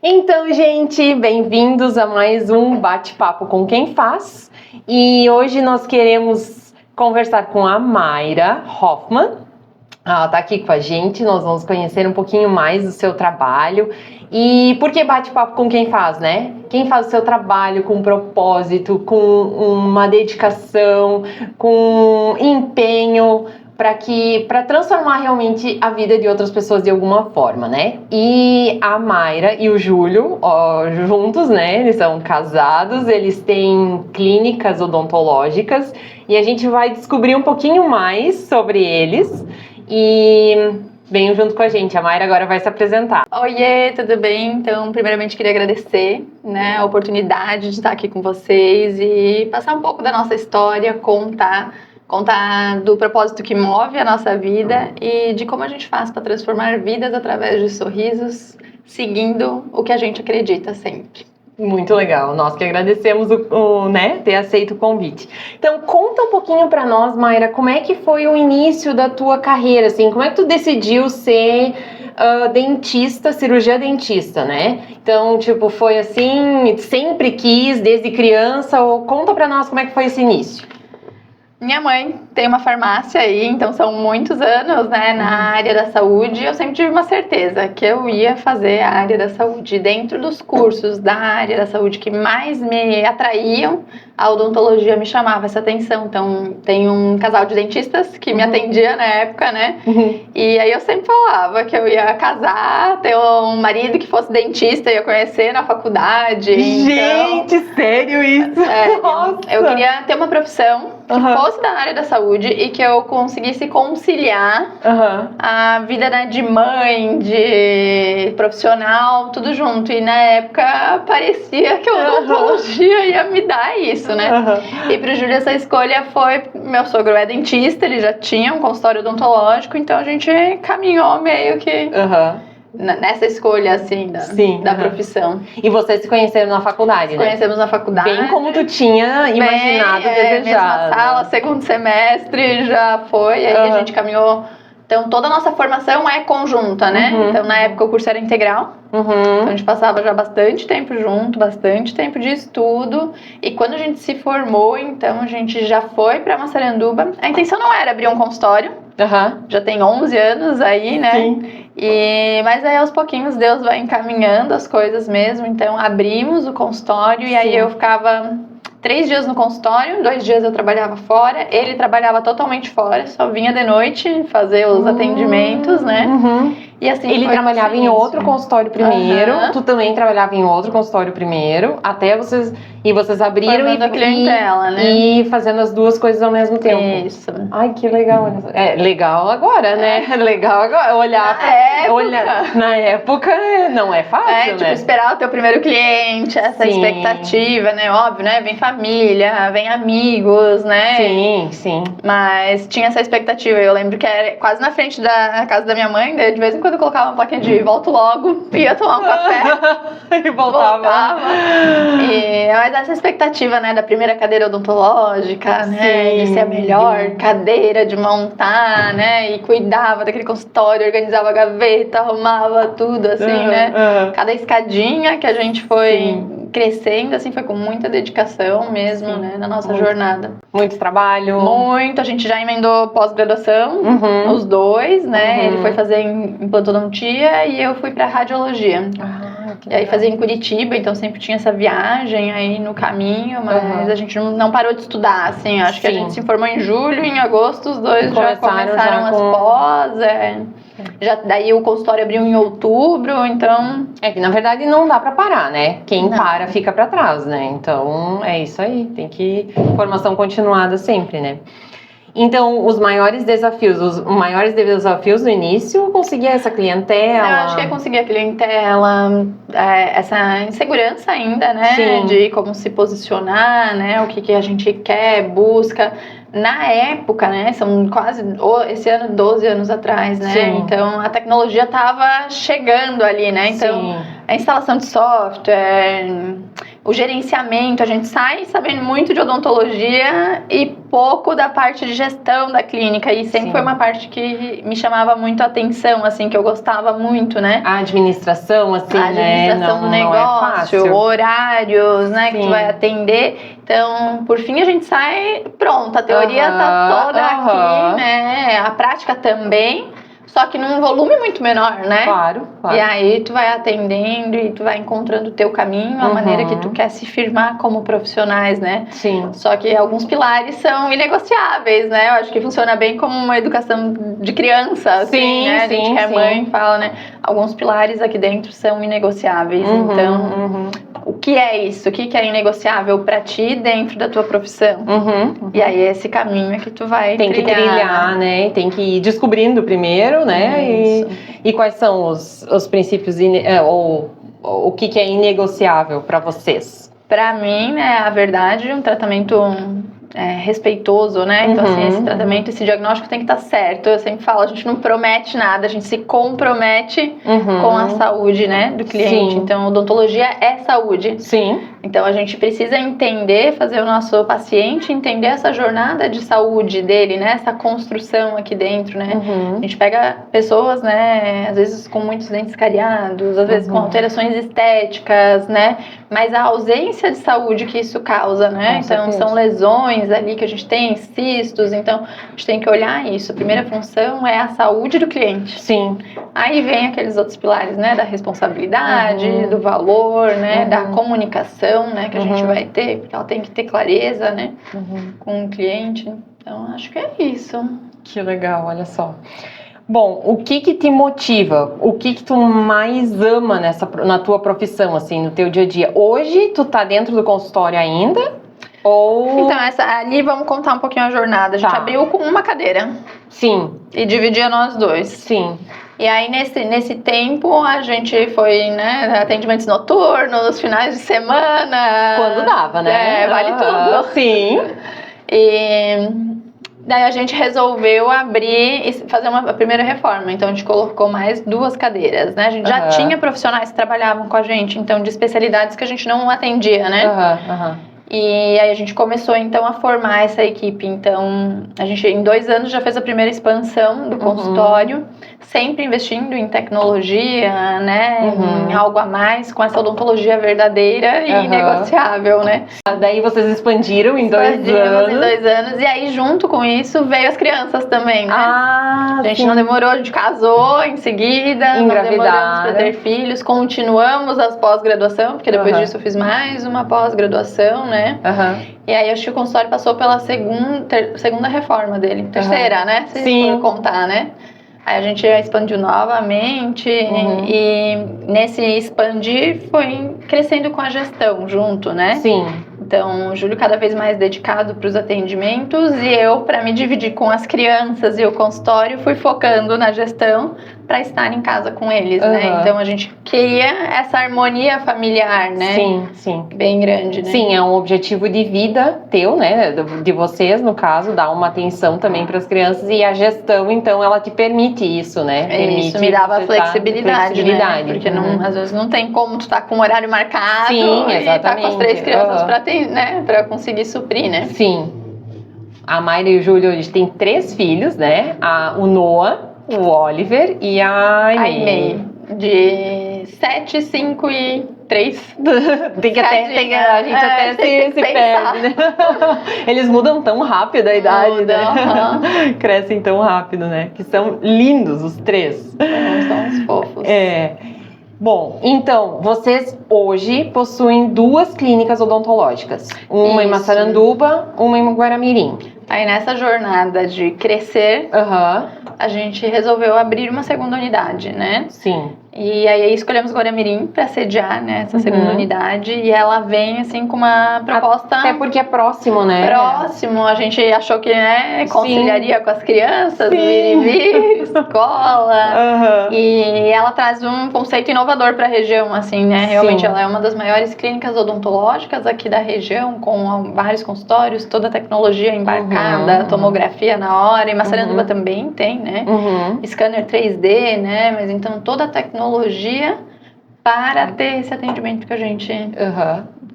Então, gente, bem-vindos a mais um Bate-Papo com Quem Faz. E hoje nós queremos conversar com a Mayra Hoffman. Ela está aqui com a gente, nós vamos conhecer um pouquinho mais do seu trabalho. E por que Bate-Papo com Quem Faz, né? Quem faz o seu trabalho com propósito, com uma dedicação, com empenho, para transformar realmente a vida de outras pessoas de alguma forma, né? E a Mayra e o Júlio, juntos, né? Eles são casados, eles têm clínicas odontológicas e a gente vai descobrir um pouquinho mais sobre eles. E venham junto com a gente, a Mayra agora vai se apresentar. Oiê, tudo bem? Então, primeiramente queria agradecer, né, a oportunidade de estar aqui com vocês e passar um pouco da nossa história, contar do propósito que move a nossa vida e de como a gente faz para transformar vidas através de sorrisos, seguindo o que a gente acredita sempre. Muito legal, nós que agradecemos né, ter aceito o convite. Então, conta um pouquinho para nós, Mayra, como é que foi o início da tua carreira, assim, como é que tu decidiu ser dentista, cirurgia dentista, né? Então, tipo, foi assim, sempre quis, desde criança, ou conta para nós como é que foi esse início. Minha mãe tem uma farmácia aí, então são muitos anos, né, na área da saúde. Eu sempre tive uma certeza que eu ia fazer a área da saúde. Dentro dos cursos da área da saúde que mais me atraíam, a odontologia me chamava essa atenção. Então, tem um casal de dentistas que me atendia na época, né? E aí eu sempre falava que eu ia casar, ter um marido que fosse dentista, ia conhecer na faculdade. Gente, então, sério isso? Nossa. Eu queria ter uma profissão que fosse da área da saúde e que eu conseguisse conciliar a vida, né, de mãe, de profissional, tudo junto. E na época parecia que a odontologia ia me dar isso, né? E pro Júlio essa escolha foi... Meu sogro é dentista, ele já tinha um consultório odontológico, então a gente caminhou meio que... nessa escolha, assim, da profissão. E vocês se conheceram na faculdade, né? Conhecemos na faculdade. Bem como tu tinha imaginado, desejado. Mesma sala, segundo semestre, já foi. Aí a gente caminhou... Então, toda a nossa formação é conjunta, né? Então, na época, o curso era integral. Então, a gente passava já bastante tempo junto, bastante tempo de estudo. E quando a gente se formou, então, a gente já foi para Massaranduba. A intenção não era abrir um consultório. Já tem 11 anos aí, né? Sim. Mas aí, aos pouquinhos, Deus vai encaminhando as coisas mesmo. Então, abrimos o consultório e aí eu ficava 3 dias no consultório, 2 dias eu trabalhava fora, ele trabalhava totalmente fora, só vinha de noite fazer os atendimentos, né? E assim ele trabalhava em outro consultório primeiro, tu também trabalhava em outro consultório primeiro, até vocês abriram a clientela, né? E fazendo as duas coisas ao mesmo tempo. Isso. Ai, que legal. É legal agora, né? Legal agora. Olhar na época não é fácil, né? Esperar o teu primeiro cliente, essa expectativa, né? Óbvio, né? Vem família, vem amigos, né? Sim. Mas tinha essa expectativa. Eu lembro que era quase na frente da casa da minha mãe, né? De vez em quando eu colocava uma plaquinha de volto logo, ia tomar um café. E voltava. Mas essa expectativa, né, da primeira cadeira odontológica, né, de ser a melhor cadeira de montar, né, e cuidava daquele consultório, organizava a gaveta, arrumava tudo, assim, né, cada escadinha que a gente foi crescendo, assim, foi com muita dedicação mesmo, né, na nossa jornada. Muito trabalho. Muito, a gente já emendou pós-graduação, os dois, né, ele foi fazer implantodontia e eu fui pra radiologia. E aí fazia em Curitiba, então sempre tinha essa viagem aí no caminho, mas a gente não parou de estudar, assim, acho que a gente se formou em julho, em agosto os dois já começaram as pós, daí o consultório abriu em outubro, então... que na verdade não dá pra parar, né? Quem para fica pra trás, né? Então é isso aí, tem que... Formação continuada sempre, né? Então, os maiores desafios no início, conseguir essa clientela? Eu acho que é conseguir a clientela, essa insegurança ainda, né? De como se posicionar, né? O que a gente quer, busca. Na época, né? São quase, esse ano, 12 anos atrás, né? Então, a tecnologia estava chegando ali, né? Então, a instalação de software, o gerenciamento, a gente sai sabendo muito de odontologia e pouco da parte de gestão da clínica, e sempre foi uma parte que me chamava muito a atenção, assim, que eu gostava muito, né? A administração, assim, a administração do negócio, horários, né, que tu vai atender. Então, por fim, a gente sai pronta, a teoria tá toda aqui, né? A prática também. Só que num volume muito menor, né? Claro. E aí tu vai atendendo e tu vai encontrando o teu caminho, a maneira que tu quer se firmar como profissionais, né? Sim. Só que alguns pilares são inegociáveis, né? Eu acho que funciona bem como uma educação de criança, assim, né? A gente que é mãe fala, né? Alguns pilares aqui dentro são inegociáveis. Então, o que é isso? O que é inegociável pra ti dentro da tua profissão? E aí esse caminho é que tu vai Tem trilhar. que trilhar, né? Tem que ir descobrindo primeiro, né? E quais são os princípios, ou o que é inegociável para vocês? Para mim, né, a verdade, um tratamento respeitoso, né? Então, assim, esse tratamento, esse diagnóstico tem que estar certo. Eu sempre falo, a gente não promete nada, a gente se compromete com a saúde, né, do cliente. Sim. Então, odontologia é saúde. Sim. Então, a gente precisa entender, fazer o nosso paciente entender essa jornada de saúde dele, né? Essa construção aqui dentro, né? A gente pega pessoas, né? Às vezes com muitos dentes cariados, às vezes com alterações estéticas, né? Mas a ausência de saúde que isso causa, né? Então, são lesões ali que a gente tem, cistos. Então, a gente tem que olhar isso. A primeira função é a saúde do cliente. Sim. Aí vem aqueles outros pilares, né? Da responsabilidade, do valor, né? Da comunicação, né, que a gente vai ter, porque ela tem que ter clareza, né, com o cliente. Então, acho que é isso. Que legal, olha só. Bom, o que te motiva? O que tu mais ama na tua profissão, assim, no teu dia a dia? Hoje, tu tá dentro do consultório ainda? Ou... Então, ali vamos contar um pouquinho a jornada. A gente abriu com uma cadeira. Sim. E dividia nós dois. Sim. E aí, nesse tempo, a gente foi, né, atendimentos noturnos, finais de semana. Quando dava, né? Vale tudo. Sim. E daí a gente resolveu abrir e fazer a primeira reforma. Então, a gente colocou mais 2 cadeiras, né? A gente já tinha profissionais que trabalhavam com a gente, então, de especialidades que a gente não atendia, né? E aí a gente começou então a formar essa equipe. Então a gente em 2 anos já fez a primeira expansão do consultório, sempre investindo em tecnologia, né, em algo a mais, com essa odontologia verdadeira e inegociável, né. Daí vocês expandiram em 2 anos. Em 2 anos, e aí junto com isso veio as crianças também, né. A gente não demorou, a gente casou em seguida, não demoramos para ter filhos, continuamos as pós-graduação, porque depois disso eu fiz mais uma pós-graduação, né. E aí acho que o consultório passou pela segunda reforma dele, terceira, né? Se for contar, né? Aí a gente expandiu novamente e nesse expandir foi crescendo com a gestão junto, né? Sim. Então, o Júlio cada vez mais dedicado para os atendimentos e eu, para me dividir com as crianças e o consultório, fui focando na gestão para estar em casa com eles, né? Então, a gente queria essa harmonia familiar, né? Sim, sim. Bem grande, né? Sim, é um objetivo de vida teu, né? De vocês, no caso, dar uma atenção também para as crianças e a gestão, então, ela te permite isso, né? Permite isso me dava flexibilidade, né? Porque às vezes não tem como tu tá com um horário marcado e tá com as 3 crianças para conseguir suprir, né? Sim. A Mayra e o Júlio hoje têm 3 filhos, né? O Noah, o Oliver e a Aimee. De 7, 5 e 3. A gente até se perde, né? Eles mudam tão rápido a idade, né? Crescem tão rápido, né? Que são lindos os 3. São uns fofos. Bom, então, vocês hoje possuem 2 clínicas odontológicas. Uma em Massaranduba, uma em Guaramirim. Aí nessa jornada de crescer, a gente resolveu abrir uma segunda unidade, né? Sim. E aí escolhemos Guaramirim para sediar, né, essa segunda unidade, e ela vem assim com uma proposta... Até porque é próximo, né? Próximo, a gente achou que, né, conciliaria com as crianças, vir e vir, escola, e ela traz um conceito inovador para a região, assim, né, realmente ela é uma das maiores clínicas odontológicas aqui da região, com vários consultórios, toda a tecnologia embarcada, tomografia na hora, e Massaranduba também tem, né, scanner 3D, né, mas então toda a tecnologia para ter esse atendimento que a gente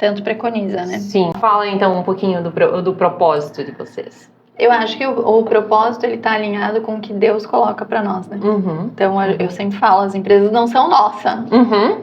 tanto preconiza, né? Sim. Fala então um pouquinho do propósito de vocês. Eu acho que o propósito, ele tá alinhado com o que Deus coloca para nós, né? Então, eu sempre falo, as empresas não são nossas.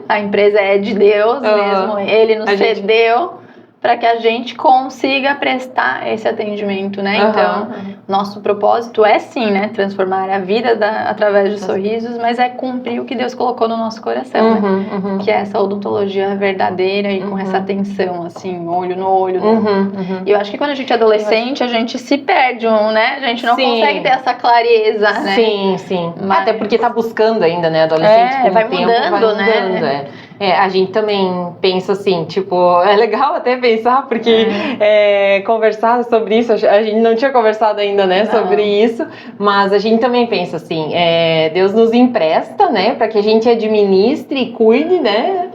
A empresa é de Deus mesmo. Ele nos cedeu para que a gente consiga prestar esse atendimento, né? Então, nosso propósito é sim, né? Transformar a vida através de sorrisos, mas é cumprir o que Deus colocou no nosso coração, né? Que é essa odontologia verdadeira e com essa atenção, assim, olho no olho. E eu acho que quando a gente é adolescente, a gente se perde, né? A gente não consegue ter essa clareza, né? Sim. Mas... Até porque tá buscando ainda, né? Adolescente vai mudando, né? A gente também pensa assim, tipo, é legal até pensar, porque conversar sobre isso, a gente não tinha conversado ainda, né, sobre isso, mas a gente também pensa assim, Deus nos empresta, né, para que a gente administre e cuide, né,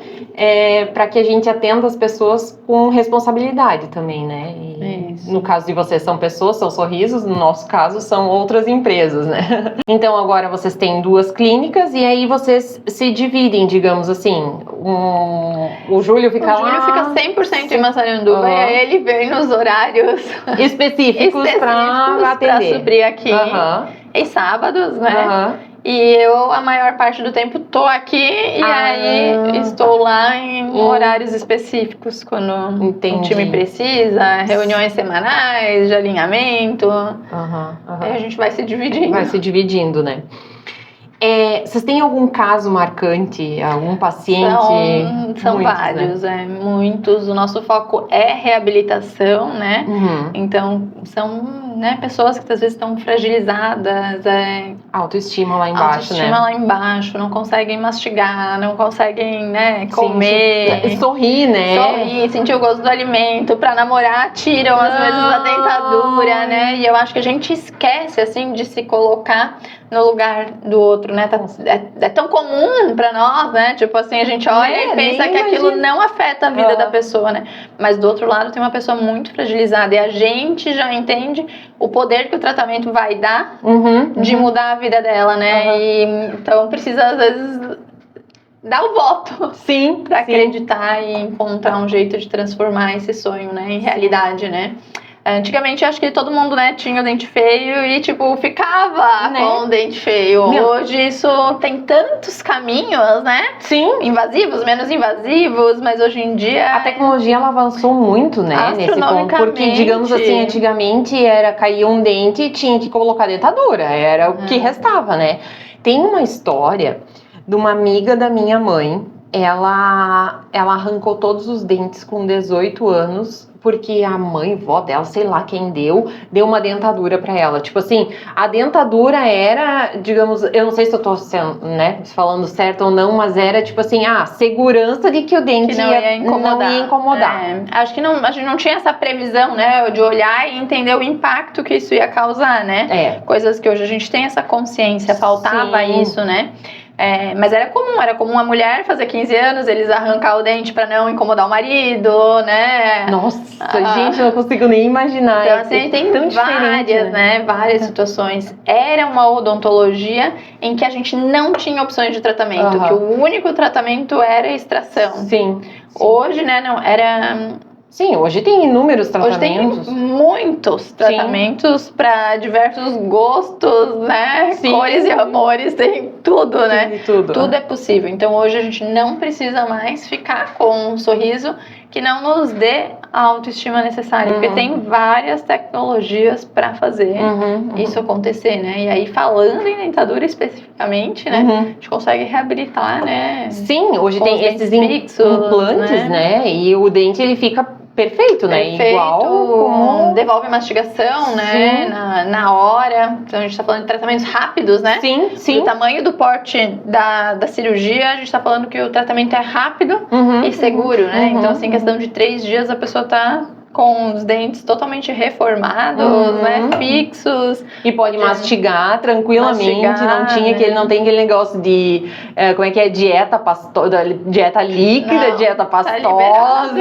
para que a gente atenda as pessoas com responsabilidade também, né, e no caso de vocês são pessoas, são sorrisos, no nosso caso são outras empresas, né. Então agora vocês têm 2 clínicas e aí vocês se dividem, digamos assim, o Júlio fica lá... O Júlio fica 100% em Massaranduba e aí ele vem nos horários específicos para atender. Para suprir aqui. E sábados, né? E eu, a maior parte do tempo, tô aqui e aí estou lá em horários específicos, quando o time precisa, reuniões semanais de alinhamento. Aí a gente vai se dividindo. Vai se dividindo, né? Vocês têm algum caso marcante, algum paciente? São muitos, vários, muitos. O nosso foco é reabilitação, né? Então, são pessoas que às vezes estão fragilizadas. Autoestima lá embaixo, autoestima lá embaixo, não conseguem mastigar, não conseguem, comer. Sorrir, né? Sorrir, sentir o gosto do alimento. Pra namorar, tiram às vezes a dentadura, né? E eu acho que a gente esquece, assim, de se colocar no lugar do outro, né? É tão comum pra nós, né? Tipo assim, a gente olha e pensa que aquilo não afeta a vida da pessoa, né? Mas do outro lado tem uma pessoa muito fragilizada e a gente já entende o poder que o tratamento vai dar de mudar a vida dela, né? E então precisa, às vezes, dar o voto. Sim. Pra acreditar e encontrar um jeito de transformar esse sonho, né? Em realidade, né? Antigamente, eu acho que todo mundo, né, tinha o dente feio e, tipo, ficava com o dente feio. Hoje, isso tem tantos caminhos, né? Sim. Invasivos, menos invasivos, mas hoje em dia... A tecnologia, ela avançou muito, né, nesse ponto. Porque, digamos assim, antigamente caía um dente e tinha que colocar dentadura. Era o que restava, né? Tem uma história de uma amiga da minha mãe. Ela arrancou todos os dentes com 18 anos, porque a mãe, vó dela, sei lá quem deu uma dentadura pra ela. Tipo assim, a dentadura era, digamos, eu não sei se eu tô sendo, né, falando certo ou não, mas era tipo assim, segurança de que o dente não ia incomodar. Acho que a gente não tinha essa previsão, né, de olhar e entender o impacto que isso ia causar, né? Coisas que hoje a gente tem essa consciência, faltava isso, né? Mas era comum a mulher fazer 15 anos, eles arrancar o dente pra não incomodar o marido, né? Nossa, gente, eu não consigo nem imaginar. Então, assim, tem várias, né? Várias situações. Era uma odontologia em que a gente não tinha opções de tratamento, que o único tratamento era extração. Sim. Hoje, né, não, era... Sim, hoje tem inúmeros tratamentos. Hoje tem muitos tratamentos para diversos gostos, né? Cores e amores, tem tudo, né? Tudo é possível. Então hoje a gente não precisa mais ficar com um sorriso que não nos dê a autoestima necessária, porque tem várias tecnologias para fazer isso acontecer, né? E aí, falando em dentadura especificamente, né? A gente consegue reabilitar, né? Sim, hoje tem esses implantes, né? E o dente, ele fica perfeito, né? Igual como... Devolve mastigação, né? Na hora. Então, a gente tá falando de tratamentos rápidos, né? Sim. Do tamanho do porte da cirurgia, a gente tá falando que o tratamento é rápido e seguro, né? Então, assim, em questão de 3 dias, a pessoa tá com os dentes totalmente reformados, né? Fixos. E pode mastigar tranquilamente. Não tem aquele negócio de... como é que é? Dieta líquida, dieta pastosa.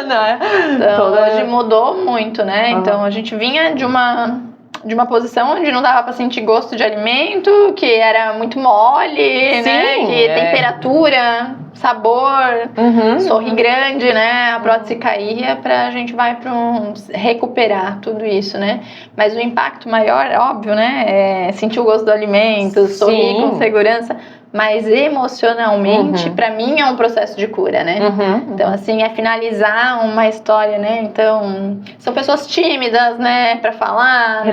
Né? Então, hoje mudou muito, né? Então, a gente vinha de uma posição onde não dava pra sentir gosto de alimento, que era muito mole, né? Que temperatura sabor, sorri grande, né? A prótese caía, a gente vai para recuperar tudo isso, né? Mas o impacto maior, óbvio, né? É sentir o gosto do alimento, sorrir com segurança. Mas emocionalmente, pra mim, é um processo de cura, né? Então, assim, é finalizar uma história, né? Então, são pessoas tímidas, né? Pra falar,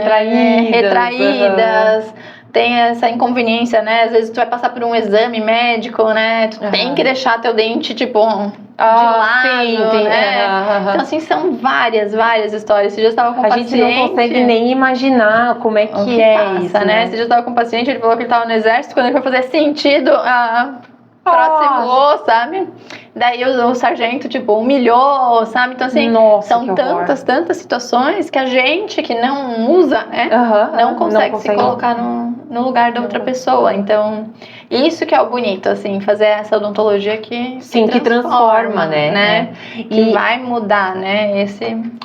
retraídas. Tem essa inconveniência, né? Às vezes tu vai passar por um exame médico, né? Tu tem que deixar teu dente, tipo, de lado, né? Então, assim, são várias histórias. Esse dia eu estava com um paciente... A gente não consegue nem imaginar como é que é passa, isso, né? Esse dia eu estava com um paciente, ele falou que ele estava no exército, quando ele foi fazer sentido, a prótese voou, sabe? Daí o sargento, tipo, humilhou, sabe? Então, assim, são tantas situações que a gente que não usa, né? Não consegue se colocar no lugar da outra pessoa. Então, isso que é o bonito, assim, fazer essa odontologia que transforma, né? Que vai mudar, né?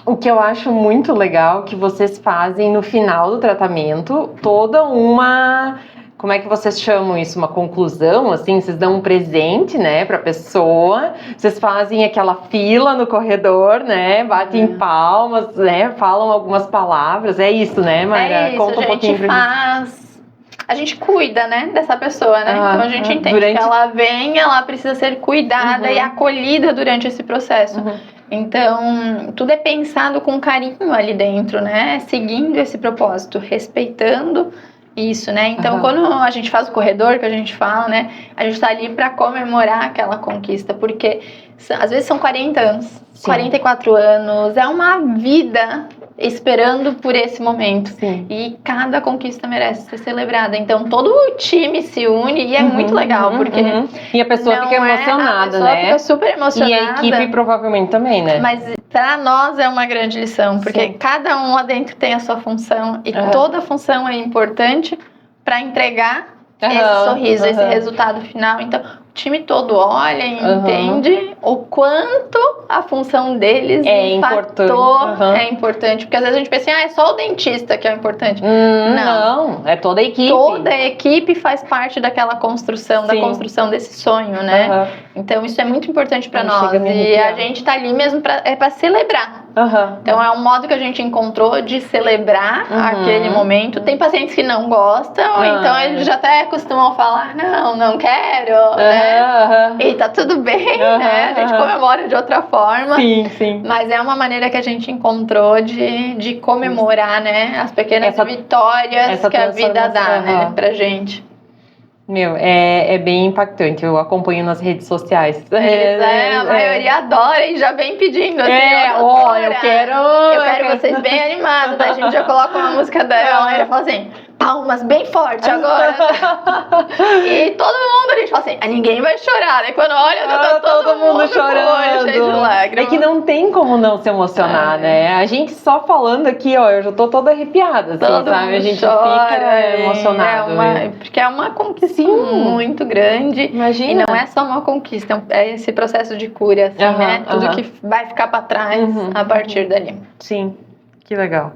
O que eu acho muito legal que vocês fazem no final do tratamento, toda uma... Como é que vocês chamam isso? Uma conclusão, assim? Vocês dão um presente, né, pra pessoa. Vocês fazem aquela fila no corredor, né? Batem palmas, né? Falam algumas palavras. É isso, né, Mayra? É isso, conta um pouquinho pra mim. A gente cuida, né, dessa pessoa, né? Então a gente entende que ela vem, ela precisa ser cuidada e acolhida durante esse processo. Então, tudo é pensado com carinho ali dentro, né? Seguindo esse propósito, respeitando isso, né? Então, quando a gente faz o corredor, que a gente fala, né? A gente tá ali para comemorar aquela conquista, porque às vezes são 40 anos, 44 anos, é uma vida esperando por esse momento. E cada conquista merece ser celebrada. Então, todo o time se une e é muito legal, porque... E a pessoa fica emocionada, né? Fica super emocionada. E a equipe provavelmente também, né? Mas para nós é uma grande lição, porque cada um lá dentro tem a sua função e toda função é importante para entregar esse sorriso, esse resultado final. Então, o time todo olha e entende o quanto a função deles é importante. Porque às vezes a gente pensa assim, é só o dentista que é o importante. Não, é toda a equipe. Toda a equipe faz parte daquela construção, da construção desse sonho, né? Então isso é muito importante para nós. E a gente tá ali mesmo para celebrar. Então é um modo que a gente encontrou de celebrar aquele momento. Tem pacientes que não gostam, ou então eles já até costumam falar, não quero, né? E tá tudo bem, né? A gente comemora de outra forma. Mas é uma maneira que a gente encontrou de comemorar, né? As pequenas vitórias que a vida dá, né? Pra gente. Meu, é bem impactante, eu acompanho nas redes sociais. A maioria adora e já vem pedindo, assim, eu quero vocês bem animados, né? A gente já coloca uma música dela, e ela fala assim, palmas bem forte agora. E todo mundo, a gente fala assim, ninguém vai chorar, né? Quando olha, tá todo mundo chorando, cheio de lágrimas. É que não tem como não se emocionar, né? A gente só falando aqui, eu já tô toda arrepiada, assim, sabe? A gente fica emocionado. Porque é uma conquista muito grande. Imagina. E não é só uma conquista, é esse processo de cura, assim, né? Tudo que vai ficar pra trás a partir dali. Sim, que legal.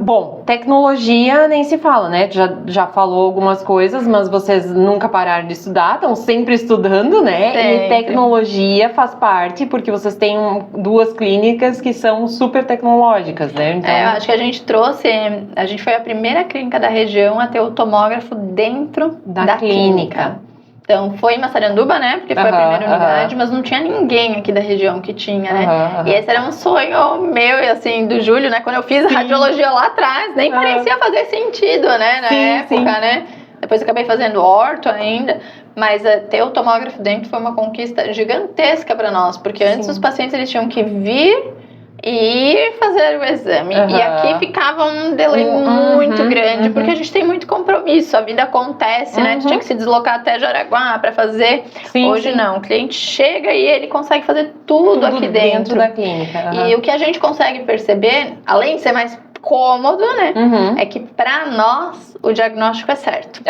Bom, tecnologia nem se fala, né? Já falou algumas coisas, mas vocês nunca pararam de estudar, estão sempre estudando, né? Sempre. E tecnologia faz parte, porque vocês têm duas clínicas que são super tecnológicas, né? Então... eu acho que a gente foi a primeira clínica da região a ter o tomógrafo dentro da clínica. Então, foi em Massaranduba, né? Porque foi a primeira unidade, mas não tinha ninguém aqui da região que tinha, né? E esse era um sonho meu, assim, do Júlio, né? Quando eu fiz a radiologia lá atrás, nem parecia fazer sentido, né? Na época, né? Depois eu acabei fazendo orto ainda. Mas ter o tomógrafo dentro foi uma conquista gigantesca para nós. Porque antes os pacientes, eles tinham que vir e fazer o exame. E aqui ficava um delay muito grande, porque a gente tem muito compromisso, a vida acontece, né? Tu tinha que se deslocar até Jaraguá para fazer. Hoje não, o cliente chega e ele consegue fazer tudo aqui dentro da clínica. E o que a gente consegue perceber, além de ser mais cômodo, né? É que pra nós o diagnóstico é certo.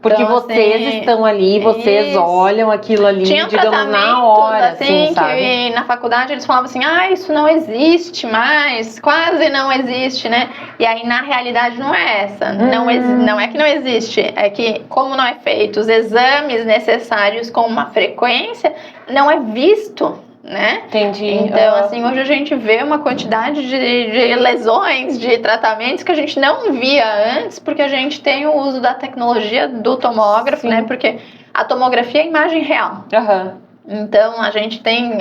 Porque então, vocês assim, estão ali, vocês olham aquilo ali, digamos, na hora, assim, sabe? Que na faculdade eles falavam assim, isso não existe mais, quase não existe, né? E aí, na realidade, não é essa. Não é que não existe, é que, como não é feito os exames necessários com uma frequência, não é visto, né? Entendi. Então, assim, hoje a gente vê uma quantidade de lesões, de tratamentos que a gente não via antes, porque a gente tem o uso da tecnologia do tomógrafo, né? Porque a tomografia é imagem real. Então, a gente tem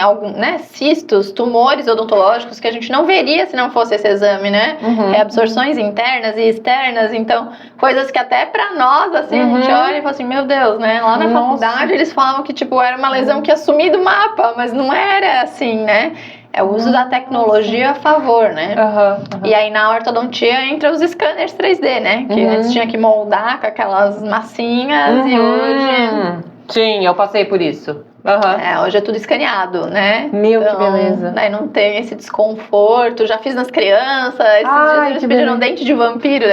cistos, tumores odontológicos que a gente não veria se não fosse esse exame, né? Reabsorções internas e externas, então, coisas que até pra nós, assim, a gente olha e fala assim, meu Deus, né? Lá na faculdade eles falavam que, tipo, era uma lesão que ia sumir do mapa, mas não era assim, né? É o uso da tecnologia a favor, né? E aí, na ortodontia, entra os scanners 3D, né? Que antes tinha que moldar com aquelas massinhas e hoje... Sim, eu passei por isso. Hoje é tudo escaneado, né? Meu, então, que beleza. Daí não tem esse desconforto. Já fiz nas crianças. Esses dias eles pediram dente de vampiro.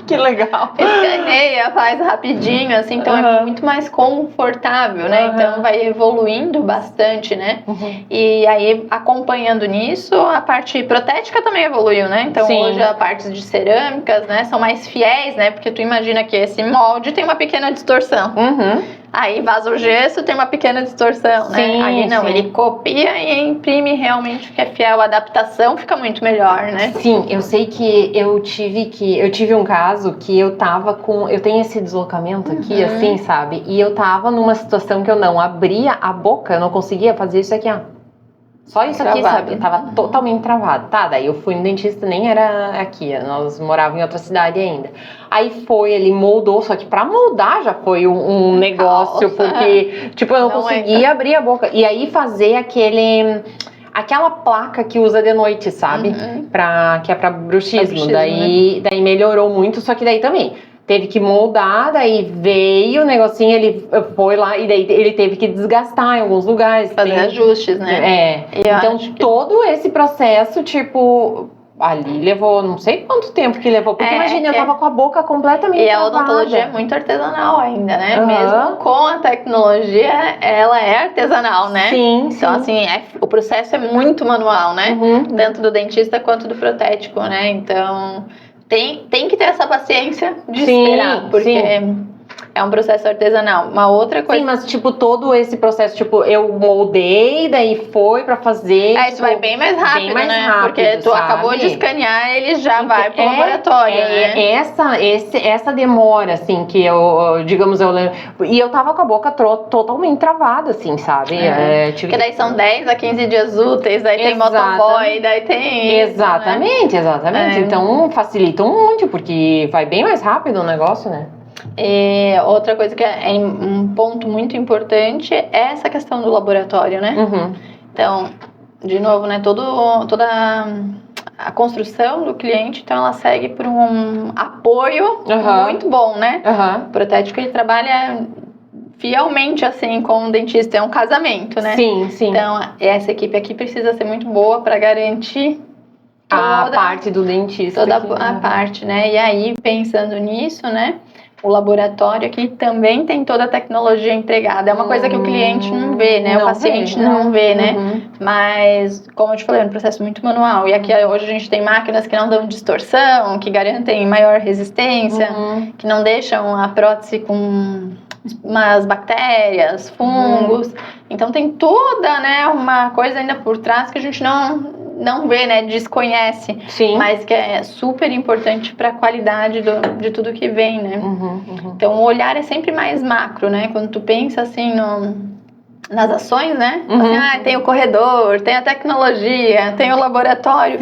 Que legal. Escaneia, faz rapidinho, assim. Então é muito mais confortável, né? Então vai evoluindo bastante, né? E aí, acompanhando nisso, a parte protética também evoluiu, né? Então hoje a parte de cerâmicas, né? São mais fiéis, né? Porque tu imagina que esse molde tem uma pequena distorção. Aí vaza o gesso, tem uma pequena distorção, né? Ali não, ele copia e imprime realmente o que é fiel. A adaptação fica muito melhor, né? Sim, eu sei que eu tive um caso que eu tenho esse deslocamento aqui, assim, sabe? E eu tava numa situação que eu não abria a boca, eu não conseguia fazer isso aqui, Só isso aqui, sabe? Eu tava totalmente travado. Daí eu fui no dentista, nem era aqui, nós morávamos em outra cidade ainda. Aí ele moldou, só que pra moldar já foi um negócio, porque, tipo, eu não conseguia abrir a boca. E aí fazer aquela placa que usa de noite, sabe? Que é pra bruxismo. Daí melhorou muito, só que daí também... Teve que moldar, daí veio o negocinho, ele foi lá e daí ele teve que desgastar em alguns lugares. Fazer ajustes, né? Então, todo esse processo, tipo... Ali levou, não sei quanto tempo que levou, porque imagina, eu tava com a boca completamente travada. E a odontologia é muito artesanal ainda, né? Mesmo com a tecnologia, ela é artesanal, né? Então, assim, o processo é muito manual, né? Tanto do dentista quanto do protético, né? Então... Tem que ter essa paciência de esperar, porque é um processo artesanal. Uma outra coisa... Sim, mas tipo, todo esse processo, tipo, eu moldei, daí foi pra fazer... Isso vai bem mais rápido, porque tu acabou de escanear, ele já vai pro laboratório, né? Essa demora, assim, que eu lembro... E eu tava com a boca totalmente travada, assim, sabe? Porque daí são 10 a 15 dias úteis, daí tem motoboy, daí tem... Exatamente. Então, facilita um monte, porque vai bem mais rápido o negócio, né? Outra coisa que é um ponto muito importante é essa questão do laboratório, né? Então, de novo, né? Toda a construção do cliente, então ela segue por um apoio muito bom, né? O protético, ele trabalha fielmente, assim, com o dentista, é um casamento, né? Sim. Então, essa equipe aqui precisa ser muito boa para garantir a parte do dentista. Toda a parte, né? E aí, pensando nisso, né? O laboratório aqui também tem toda a tecnologia empregada. É uma coisa que o cliente não vê, né? O paciente não vê, né? Mas, como eu te falei, é um processo muito manual. E aqui hoje a gente tem máquinas que não dão distorção, que garantem maior resistência, que não deixam a prótese com umas bactérias, fungos. Então tem toda, né, uma coisa ainda por trás que a gente não vê, né, desconhece, mas que é super importante para a qualidade de tudo que vem, né? Então o olhar é sempre mais macro, né? Quando tu pensa assim nas ações, né? Assim, tem o corredor, tem a tecnologia, tem o laboratório.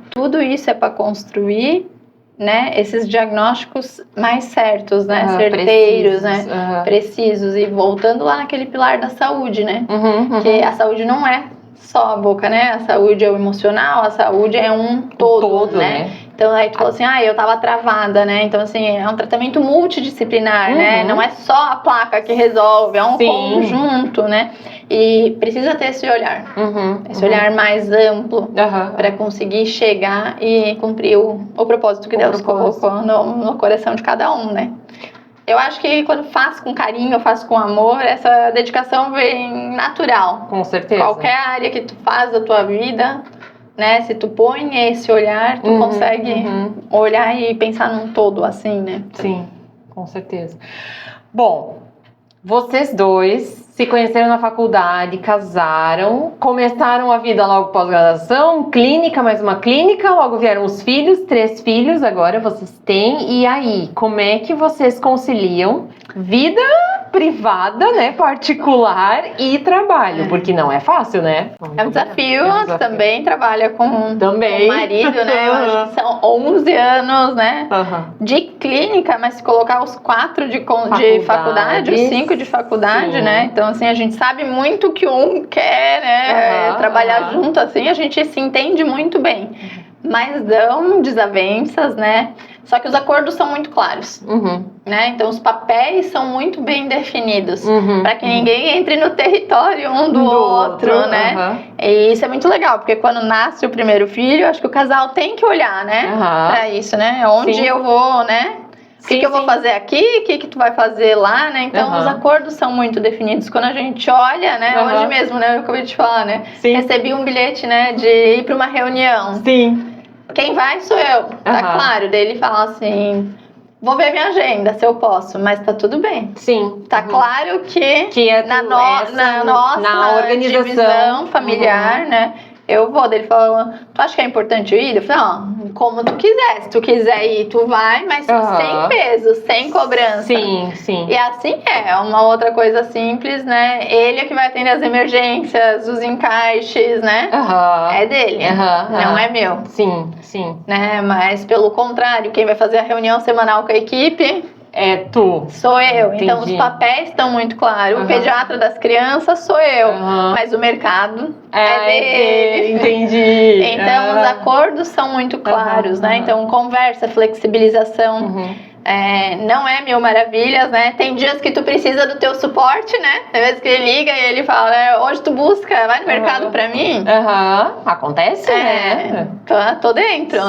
Tudo isso é para construir, né, esses diagnósticos mais certos, né, certeiros, precisos, né, precisos. E voltando lá naquele pilar da saúde, né, que a saúde não é só a boca, né, a saúde é o emocional, a saúde é um todo, né? Então aí tu falou assim, eu tava travada, né, então assim, é um tratamento multidisciplinar, né, não é só a placa que resolve, é um conjunto, né, E precisa ter esse olhar. Esse olhar mais amplo para conseguir chegar e cumprir o propósito que Deus colocou no coração de cada um, né? Eu acho que quando faz com carinho, faz com amor, essa dedicação vem natural. Com certeza. Qualquer área que tu faz da tua vida, né? Se tu põe esse olhar, tu consegue olhar e pensar num todo, assim, né? Sim, com certeza. Bom, vocês dois se conheceram na faculdade, casaram, começaram a vida logo pós-graduação, clínica, mais uma clínica, logo vieram os filhos, 3 filhos agora vocês têm. E aí, como é que vocês conciliam vida privada, né, particular e trabalho? Porque não é fácil, né? É um desafio. Tu também trabalha com o marido, né? Eu acho que são 11 anos, né? De clínica, mas se colocar os 4 de faculdade, os 5 de faculdade, né? Então, assim, a gente sabe muito que um quer, né? Trabalhar junto, assim, a gente se entende muito bem. Mas dão desavenças, né? Só que os acordos são muito claros, né? Então, os papéis são muito bem definidos, para que ninguém entre no território um do outro, né? E isso é muito legal, porque quando nasce o primeiro filho, acho que o casal tem que olhar, né? Para isso, né? Onde eu vou, né? O que eu vou fazer aqui? O que tu vai fazer lá, né? Então, os acordos são muito definidos. Quando a gente olha, né? Hoje mesmo, né? Eu acabei de falar, né? Recebi um bilhete, né? De ir para uma reunião. Quem vai sou eu, tá claro. Daí ele fala assim, vou ver minha agenda, se eu posso, mas tá tudo bem. Tá claro que é na nossa organização, divisão familiar, né? Eu vou. Daí ele falou, tu acha que é importante eu ir? Eu falei, não, como tu quiser. Se tu quiser ir, tu vai, mas sem peso, sem cobrança. E assim é uma outra coisa simples, né? Ele é que vai atender as emergências, os encaixes, né? É dele, não é meu. Né? Mas pelo contrário, quem vai fazer a reunião semanal com a equipe... É tu. Sou eu. Entendi. Então, os papéis estão muito claros. O pediatra das crianças sou eu. Mas o mercado é dele. Entendi. Então, os acordos são muito claros, né? Então, conversa, flexibilização. Não é mil maravilhas, né? Tem dias que tu precisa do teu suporte, né? Tem vezes que ele liga e ele fala, né? Hoje tu busca, vai no mercado pra mim. Acontece, né? Tô dentro.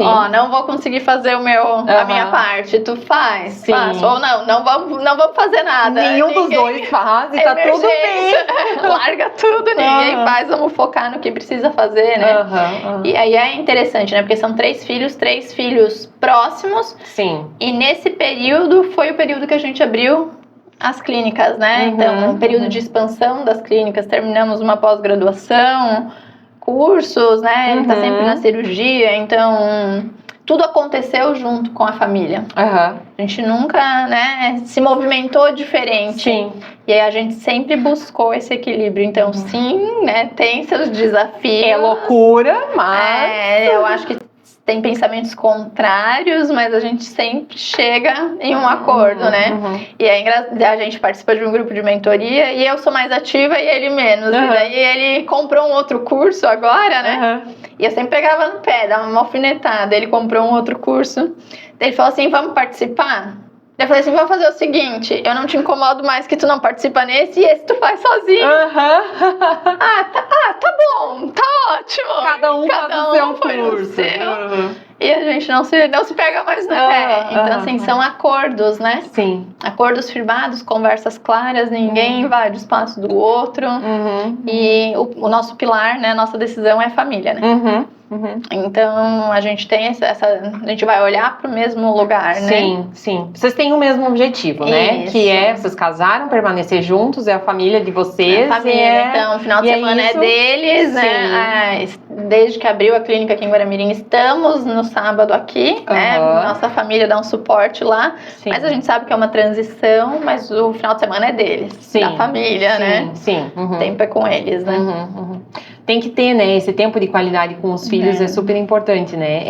Ó, não vou conseguir fazer a minha parte. Tu faz. Ou não vamos fazer nada. Nenhum dos dois faz e tá tudo bem. Larga tudo, ninguém faz. Vamos focar no que precisa fazer, né? E aí é interessante, né? Porque são 3 filhos próximos. E nesse período, foi o período que a gente abriu as clínicas, né? Então, um período de expansão das clínicas. Terminamos uma pós-graduação, cursos, né? Ele tá sempre na cirurgia, então... Tudo aconteceu junto com a família. A gente nunca, né, se movimentou diferente. E aí a gente sempre buscou esse equilíbrio. Então, sim, né, tem seus desafios. É loucura, mas... eu acho que tem pensamentos contrários, mas a gente sempre chega em um acordo, né? E aí a gente participa de um grupo de mentoria e eu sou mais ativa e ele menos. E daí ele comprou um outro curso agora, né? E eu sempre pegava no pé, dava uma alfinetada. Ele comprou um outro curso. Ele falou assim, vamos participar? Eu falei assim, vamos fazer o seguinte, eu não te incomodo mais que tu não participa nesse e esse tu faz sozinho. Tá bom, tá ótimo. Cada um faz o seu. E a gente não se pega mais no pé. Então, assim, são acordos, né? Acordos firmados, conversas claras, ninguém invade o espaço do outro. E o nosso pilar, né, a nossa decisão é a família, né? Então, a gente tem a gente vai olhar para o mesmo lugar, né? Vocês têm o mesmo objetivo, né? Que é, vocês casaram, permanecer juntos, é a família de vocês. A família, então, o final de semana é deles, né? Desde que abriu a clínica aqui em Guaramirim, estamos no sábado aqui, né? Nossa família dá um suporte lá. Mas a gente sabe que é uma transição, mas o final de semana é deles, da família, né? O tempo é com eles, né? Tem que ter, né, esse tempo de qualidade com os filhos é super importante, né?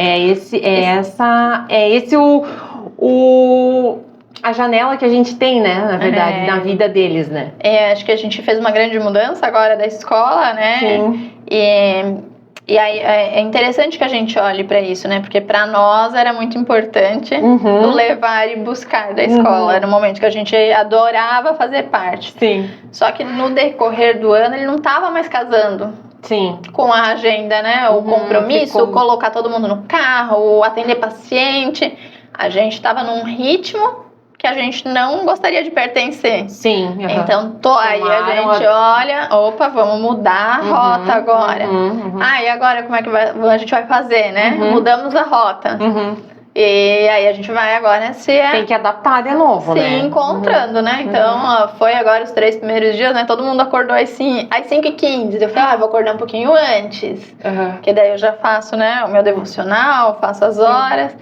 A janela que a gente tem, né, na verdade, na vida deles, né? Acho que a gente fez uma grande mudança agora da escola, né? E E aí é interessante que a gente olhe para isso, né? Porque para nós era muito importante o levar e buscar da escola. Era um momento que a gente adorava fazer parte. Sim. Só que no decorrer do ano ele não estava mais casando. Sim. Com a agenda, né? O compromisso, colocar todo mundo no carro, atender paciente. A gente estava num ritmo que a gente não gostaria de pertencer. Sim. Então, aí a gente olha, opa, vamos mudar a rota agora. E agora como é que a gente vai fazer, né? Mudamos a rota. E aí a gente vai agora Tem que adaptar de novo, né? Se encontrando, né? Então, foi agora os 3 primeiros dias, né? Todo mundo acordou às 5h15. Eu falei, vou acordar um pouquinho antes. Porque daí eu já faço, né, o meu devocional, faço as horas.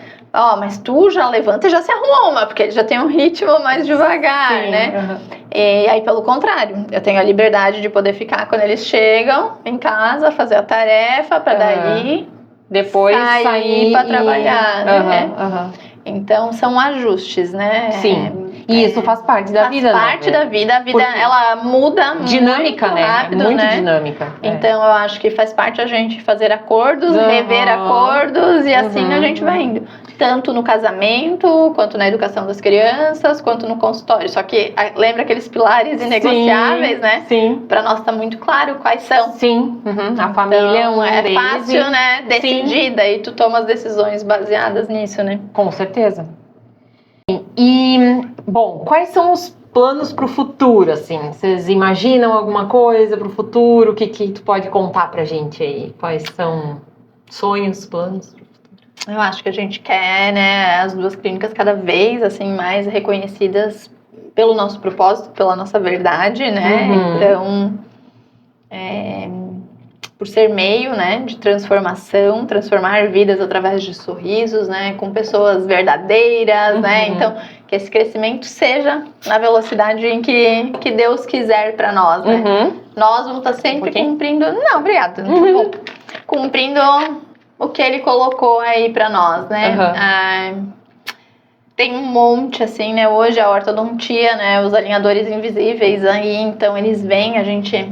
Mas tu já levanta e já se arruma, porque ele já tem um ritmo mais devagar, né? E aí, pelo contrário, eu tenho a liberdade de poder ficar quando eles chegam em casa, fazer a tarefa, para daí depois sair para trabalhar, né? Então, são ajustes, né? Sim. E isso faz parte da vida, né? Faz parte da vida. A vida, ela muda dinâmica, muito né? rápido, Muito né? dinâmica. Então, eu acho que faz parte a gente fazer acordos, rever acordos e assim a gente vai indo. Tanto no casamento, quanto na educação das crianças, quanto no consultório. Só que lembra aqueles pilares inegociáveis, né? Sim. Para nós tá muito claro quais são. Sim. A família é um deles. É fácil, né? Decidida. E tu toma as decisões baseadas nisso, né? Com certeza. E, bom, quais são os planos para o futuro, assim? Vocês imaginam alguma coisa para o futuro? O que tu pode contar pra gente aí? Quais são sonhos, planos? Eu acho que a gente quer, né, as 2 clínicas cada vez, assim, mais reconhecidas pelo nosso propósito, pela nossa verdade, né? Então, por ser meio, né, de transformação, transformar vidas através de sorrisos, né, com pessoas verdadeiras, né? Então, que esse crescimento seja na velocidade em que Deus quiser para nós, né? Nós vamos estar sempre cumprindo... Não, obrigada. Cumprindo o que Ele colocou aí para nós, né? Tem um monte, assim, né? Hoje a ortodontia, né? Os alinhadores invisíveis aí, então eles vêm, a gente...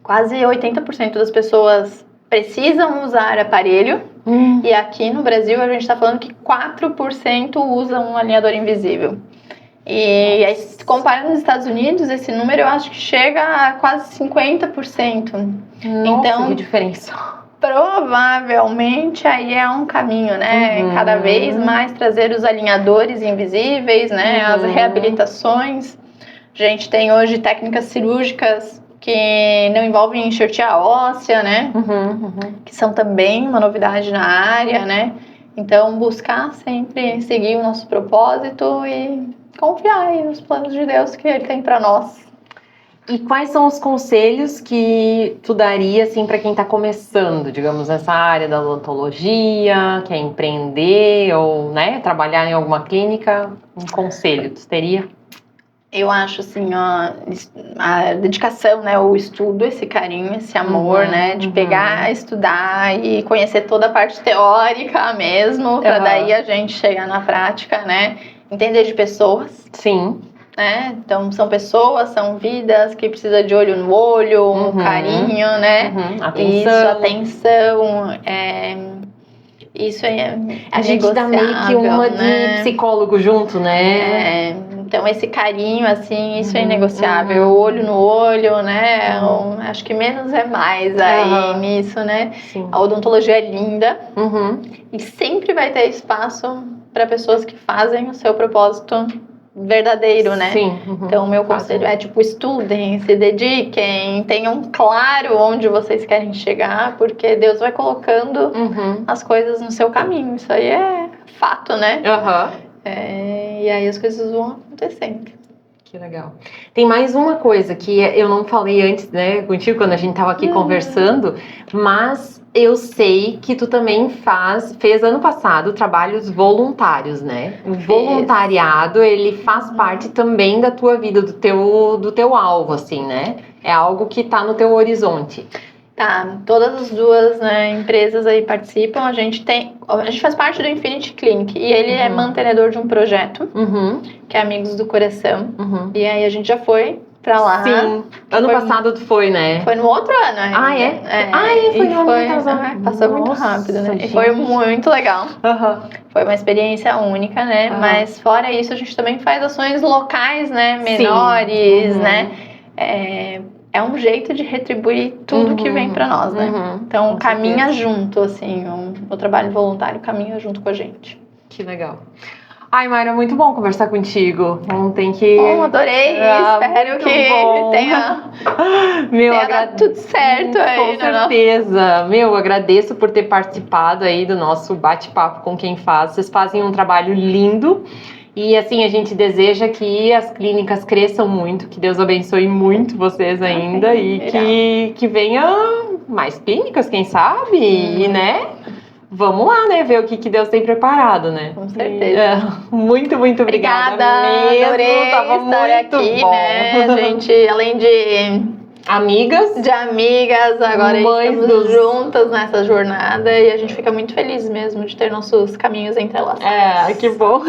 Quase 80% das pessoas precisam usar aparelho. E aqui no Brasil a gente está falando que 4% usam um alinhador invisível. E aí, comparando nos Estados Unidos, esse número eu acho que chega a quase 50%. Nossa, então, que diferença. Provavelmente aí é um caminho, né? Cada vez mais trazer os alinhadores invisíveis, né? As reabilitações. A gente tem hoje técnicas cirúrgicas que não envolvem enxertia óssea, né? Que são também uma novidade na área, né? Então, buscar sempre seguir o nosso propósito e confiar aí nos planos de Deus que Ele tem para nós. E quais são os conselhos que tu daria, assim, para quem está começando, digamos, nessa área da odontologia, quer empreender ou, né, trabalhar em alguma clínica? Um conselho, tu teria? Eu acho, assim, a dedicação, né, o estudo, esse carinho, esse amor, né, de pegar, estudar e conhecer toda a parte teórica mesmo, para daí a gente chegar na prática, né, entender de pessoas. Sim. Né? Então, são pessoas, são vidas que precisam de olho no olho, um carinho, né? Atenção. Isso é a gente dá meio que uma de psicólogo junto, né? Então, esse carinho, assim, isso é inegociável. Olho no olho, né? Acho que menos é mais aí nisso, né? Sim. A odontologia é linda e sempre vai ter espaço para pessoas que fazem o seu propósito verdadeiro, né? Sim. Então, o meu conselho é, estudem, se dediquem, tenham claro onde vocês querem chegar, porque Deus vai colocando as coisas no seu caminho. Isso aí é fato, né? E aí as coisas vão acontecendo. Que legal. Tem mais uma coisa que eu não falei antes, né, contigo, quando a gente tava aqui conversando, mas eu sei que tu também fez ano passado trabalhos voluntários, né? O voluntariado, ele faz parte também da tua vida, do teu alvo, assim, né? É algo que tá no teu horizonte. Tá, todas as 2, né, empresas aí participam, a gente faz parte do Infinity Clinic e ele é mantenedor de um projeto, que é Amigos do Coração, e aí a gente já foi pra lá. Sim. Ano passado tu foi, né? Foi no outro ano ainda. Ah, é? Foi no ano passado. Passou muito rápido, né? E foi muito legal. Foi uma experiência única, né? Mas fora isso, a gente também faz ações locais, né? Menores, né? É um jeito de retribuir tudo que vem pra nós, né? Então, caminha junto, assim. O trabalho voluntário caminha junto com a gente. Que legal. Ai, Mayra, muito bom conversar contigo. Tem que... Bom, adorei. Espero que tenha dado tudo certo aí. Com certeza. Agradeço por ter participado aí do nosso bate-papo com quem faz. Vocês fazem um trabalho lindo. E assim, a gente deseja que as clínicas cresçam muito, que Deus abençoe muito vocês ainda e que venha mais clínicas, quem sabe, e, né? Vamos lá, né? Ver o que Deus tem preparado, né? Com certeza. Muito obrigada mesmo. Adorei Tava estar muito aqui, bom. né? A gente, além de amigas, agora estamos juntas nessa jornada e a gente fica muito feliz mesmo de ter nossos caminhos entrelaçados. Que bom.